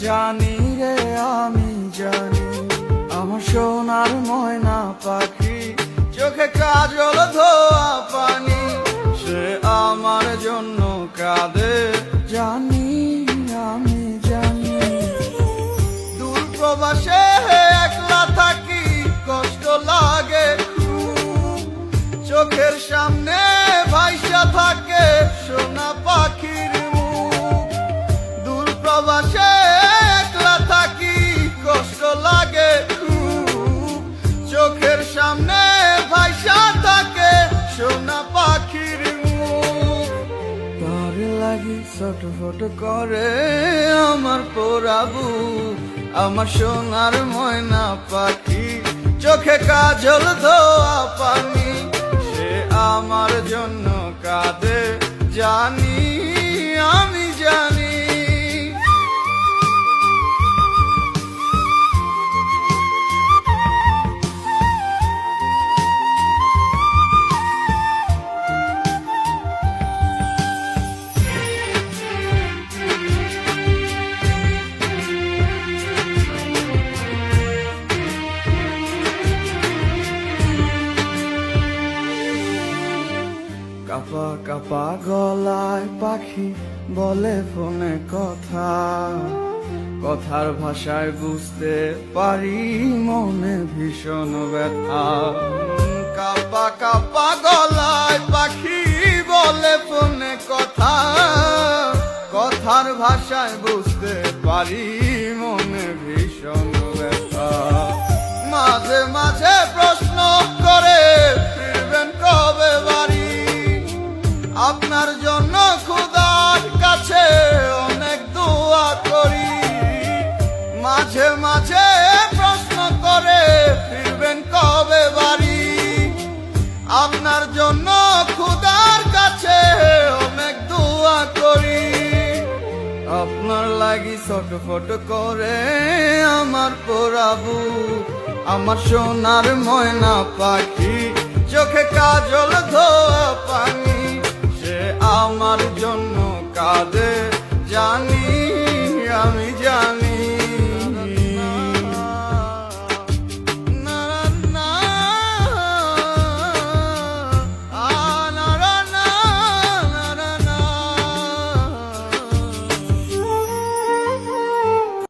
জানি রে আমি জানি, আমার সোনার ময়না পাখি, চোখে কাজল ধোয়া পানি, সে আমার জন্য কাঁদে। জানি আমি জানি, দূর প্রবাসে একলা থাকি, কষ্ট লাগে খুব, চোখের সামনে ভাইসা থাকে সোনা পাখির মুখ। দূর প্রবাসে একলা থাকি, কষ্ট লাগে খুব, চোখের সামনে ভাইসা থাকে সোনা পাখির মুখ। তার লাগি ছটফট করে আমার পোড়াবু, আমার সোনার ময়না পাখি, চোখে কাজল ধোয়া পানি, সে আমার জন্য কাঁদে। জানি আমি জানি, কাপা কাপা গলায় পাখি বলে ফোনে কথা, কথার ভাষায় বুঝতে পারি মনে ভীষণ ব্যথা। কাপা কাপা গলায় পাখি বলে ফোনে কথা, কথার ভাষায় বুঝতে পারি মনে ভীষণ ব্যথা। মাঝে মাঝে প্রশ্ন করে ফিরবেন কবে বাড়ি, আপনার জন্য খোদার কাছে অনেক দোয়া করি। মাঝে মাঝে প্রশ্ন করে ফিরবেন কবে বাড়ি, আপনার জন্য খোদার কাছে অনেক দোয়া করি। আপনার লাগি ছটফট করে আমার পোড়াবু, আমার সোনার ময়না পাখি, চোখে কাজল ধোয়া পানি, সে আমার জন্য কাঁদে। জানি আমি জানি।